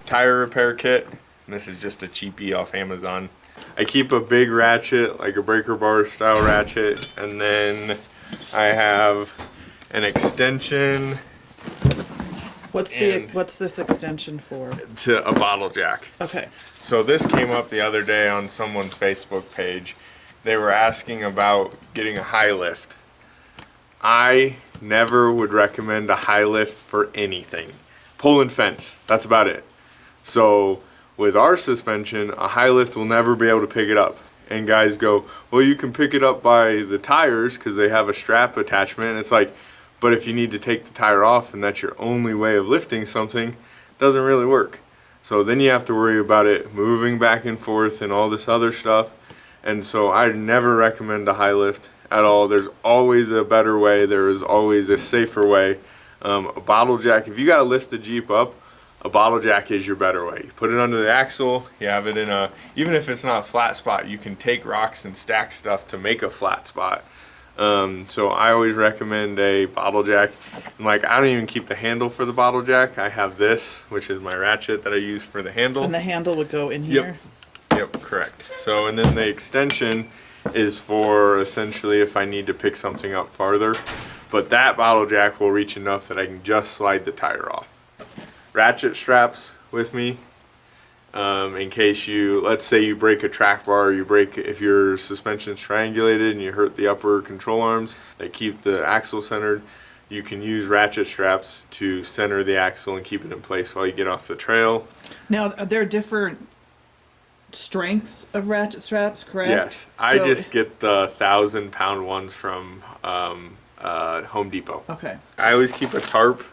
tire repair kit. And this is just a cheapie off Amazon. I keep a big ratchet, like a breaker bar style ratchet, and then I have an extension. What's this extension for? To a bottle jack. Okay. So this came up the other day on someone's Facebook page. They were asking about getting a high lift. I never would recommend a high lift for anything. Pull and fence, that's about it. So with our suspension, a high lift will never be able to pick it up. And guys go, well, you can pick it up by the tires because they have a strap attachment. And it's like, but if you need to take the tire off and that's your only way of lifting something, it doesn't really work. So then you have to worry about it moving back and forth and all this other stuff. And so I never recommend a high lift at all. There's always a better way. There is always a safer way. A bottle jack, if you got to lift the Jeep up, a bottle jack is your better way. You put it under the axle, you have it in a, even if it's not a flat spot, you can take rocks and stack stuff to make a flat spot. So I always recommend a bottle jack. Like, I don't even keep the handle for the bottle jack. I have this, which is my ratchet that I use for the handle. And the handle would go in here? Yep, correct. So, and then the extension is for essentially if I need to pick something up farther. But that bottle jack will reach enough that I can just slide the tire off. Ratchet straps with me in case you, let's say you break a track bar, you break, if your suspension's triangulated and you hurt the upper control arms that keep the axle centered, you can use ratchet straps to center the axle and keep it in place while you get off the trail. Now, are there different strengths of ratchet straps, correct? Yes, I just get the 1,000-pound ones from Home Depot. Okay. I always keep a tarp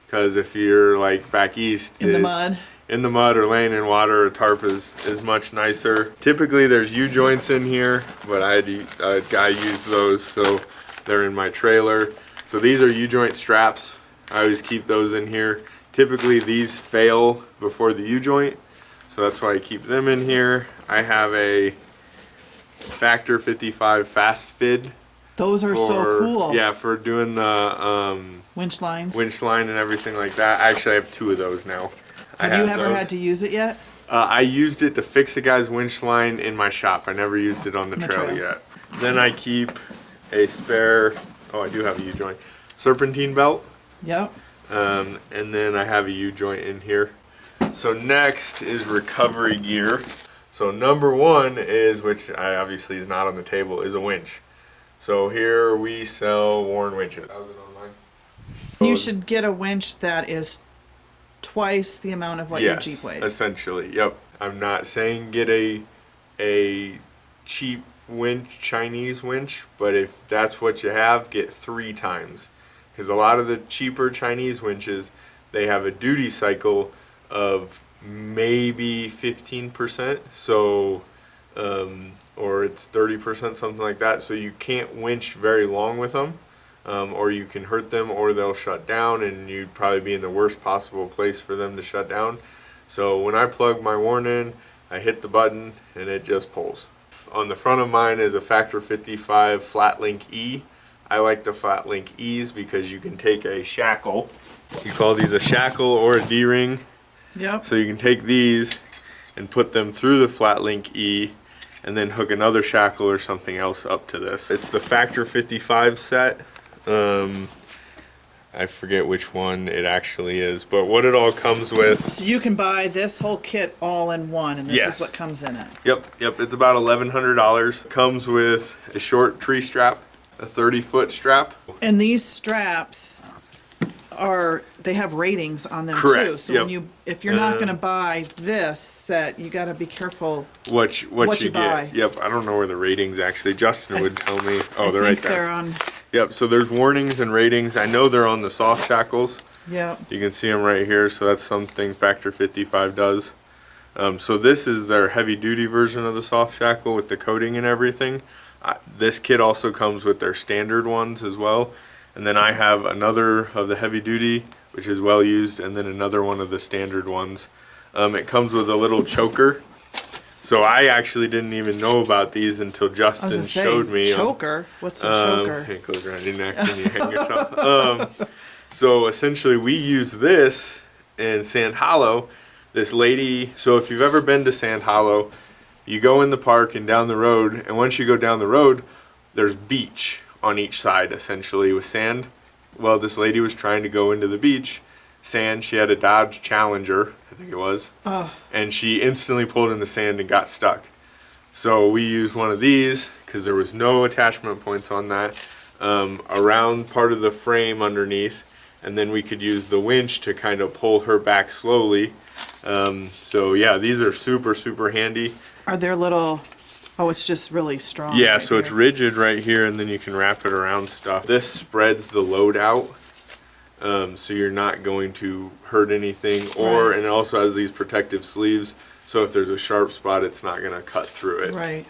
because if you're like back east in the mud or laying in water, a tarp is much nicer. Typically there's U-joints in here, but I had a guy use those, so they're in my trailer. So these are U-joint straps. I always keep those in here. Typically these fail before the U-joint, so that's why I keep them in here. I have a Factor 55 fast fid. Those are so cool. Yeah, for doing the winch lines. Winch line and everything like that. I actually have 2 of those now. Have you ever had to use it yet? I used it to fix a guy's winch line in my shop. I never used it on the trail yet. Then I keep a spare, oh, I do have a U-joint, serpentine belt. Yep. And then I have a U-joint in here. So next is recovery gear. So number 1 is, which I obviously is not on the table, is a winch. So here we sell Warren winches. How's it online? You should get a winch that is twice the amount of what your Jeep weighs. Essentially, yep. I'm not saying get a cheap winch, Chinese winch, but if that's what you have, get 3 times. Because a lot of the cheaper Chinese winches, they have a duty cycle of maybe 15%. So, or it's 30%, something like that. So you can't winch very long with them, or you can hurt them, or they'll shut down, and you'd probably be in the worst possible place for them to shut down. So when I plug my Warren in, I hit the button and it just pulls. On the front of mine is a Factor 55 Flat Link E. I like the Flat Link E's because you can take a shackle. You call these a shackle or a D-ring. Yep. So you can take these and put them through the Flat Link E and then hook another shackle or something else up to this. It's the Factor 55 set. I forget which one it actually is, but what it all comes with. So you can buy this whole kit all in one, and this is what comes in it. Yep, it's about $1,100. Comes with a short tree strap, a 30-foot strap. And these straps they have ratings on them too. So when if you're not going to buy this set, you got to be careful what you get. Buy. Yep, I don't know where the ratings actually. Justin would tell me. Oh, they're right there. They're on. Yep. So there's warnings and ratings. I know they're on the soft shackles. Yep. You can see them right here. So that's something Factor 55 does. So this is their heavy-duty version of the soft shackle with the coating and everything. This kit also comes with their standard ones as well. And then I have another of the heavy duty, which is well used, and then another one of the standard ones. It comes with a little choker. So I actually didn't even know about these until Justin showed me. Choker? What's a choker? It goes around your neck and you hang yourself. So essentially we use this in Sand Hollow this lady, so if you've ever been to Sand Hollow, you go in the park and down the road, and once you go down the road, there's beach on each side, essentially, with sand. Well, this lady was trying to go into the beach, sand. She had a Dodge Challenger, I think it was, and she instantly pulled in the sand and got stuck. So we used one of these, because there was no attachment points on that, around part of the frame underneath, and then we could use the winch to kind of pull her back slowly. So yeah, these are super, super handy. Are there little, oh, it's just really strong. Yeah, right so here. it's rigid right here, and then you can wrap it around stuff. This spreads the load out, so you're not going to hurt anything. Or, Right. and it also has these protective sleeves, so if there's a sharp spot, it's not going to cut through it. Right.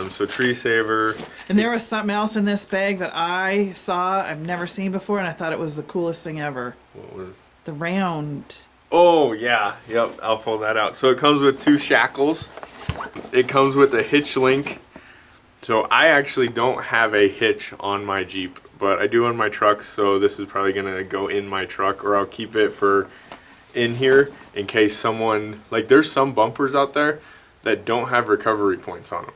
So tree saver. And there was something else in this bag that I saw, I've never seen before, and I thought it was the coolest thing ever. What was? The round. Oh yeah, yep. I'll pull that out. So it comes with 2 shackles. It comes with a hitch link. So I actually don't have a hitch on my Jeep, but I do on my truck. So this is probably gonna go in my truck, or I'll keep it for in here in case someone, like, there's some bumpers out there that don't have recovery points on them.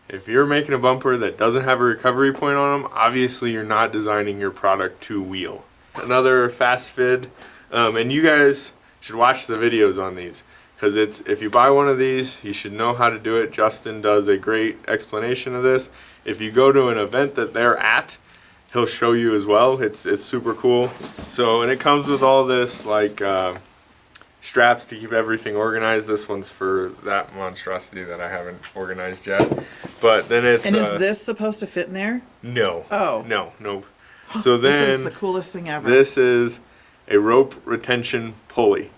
If you're making a bumper that doesn't have a recovery point on them, obviously you're not designing your product to wheel. Another fast fid, and you guys should watch the videos on these, because it's, if you buy one of these, you should know how to do it. Justin does a great explanation of this. If you go to an event that they're at, he'll show you as well. It's super cool. So, and it comes with all this, like, straps to keep everything organized. This one's for that monstrosity that I haven't organized yet. But then it's... And is this supposed to fit in there? No. Oh. No. So then... This is the coolest thing ever. This is a rope retention pulley.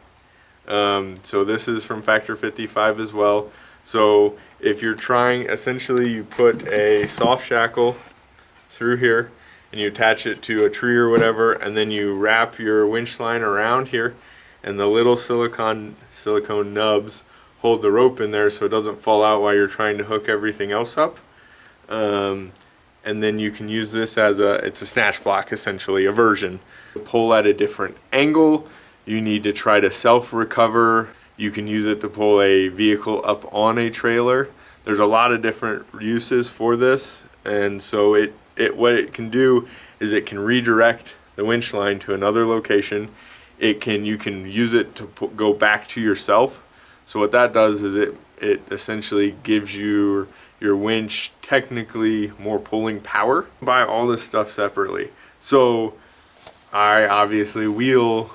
So this is from Factor 55 as well. So if you're trying, essentially you put a soft shackle through here and you attach it to a tree or whatever, and then you wrap your winch line around here, and the little silicone nubs hold the rope in there so it doesn't fall out while you're trying to hook everything else up. And then you can use this as it's a snatch block, essentially, a version. Pull at a different angle. You need to try to self-recover. You can use it to pull a vehicle up on a trailer. There's a lot of different uses for this, and so what it can do is it can redirect the winch line to another location. You can use it to go back to yourself. So what that does is it essentially gives you your winch technically more pulling power. Buy all this stuff separately. So I obviously wheel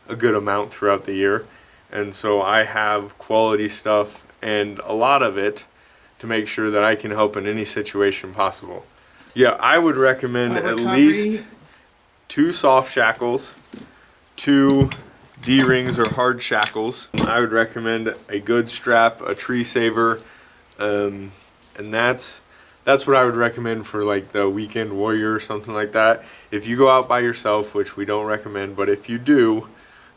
a good amount throughout the year, and so I have quality stuff, and a lot of it to make sure that I can help in any situation possible. Yeah, I would recommend at least 2 soft shackles, 2 D-rings or hard shackles. I would recommend a good strap, a tree saver, and that's what I would recommend for like the weekend warrior or something like that. If you go out by yourself, which we don't recommend, but if you do,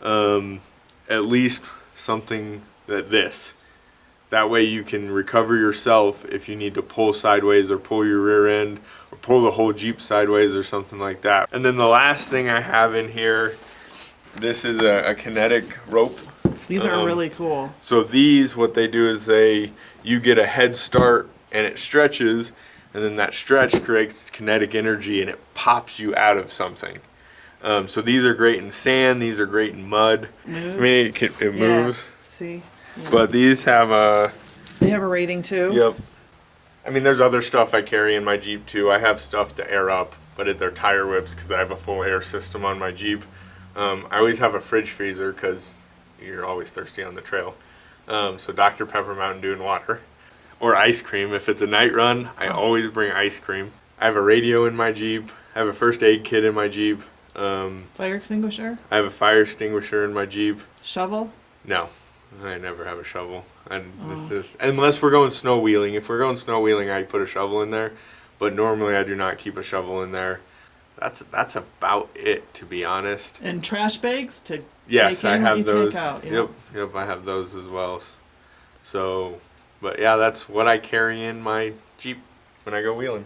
at least something that way you can recover yourself if you need to pull sideways or pull your rear end or pull the whole Jeep sideways or something like that. And then the last thing I have in here, this is a kinetic rope. These are really cool. So these, what they do is you get a head start and it stretches, and then that stretch creates kinetic energy and it pops you out of something. So these are great in sand. These are great in mud. Moves. I mean, it moves. See? Yeah. But these have a... They have a rating too? Yep. I mean, there's other stuff I carry in my Jeep too. I have stuff to air up, but they're tire whips because I have a full air system on my Jeep. I always have a fridge freezer because you're always thirsty on the trail. So Dr. Pepper, Mountain Dew, and water. Or ice cream. If it's a night run, I always bring ice cream. I have a radio in my Jeep. I have a first aid kit in my Jeep. Fire extinguisher? I have a fire extinguisher in my Jeep. Shovel? No, I never have a shovel. It's just, unless we're going snow wheeling. If we're going snow wheeling, I put a shovel in there. But normally I do not keep a shovel in there. That's about it, to be honest. And trash bags to Yes, take in I what have you those. take out, yeah. Yep, I have those as well. So, but yeah, that's what I carry in my Jeep when I go wheeling.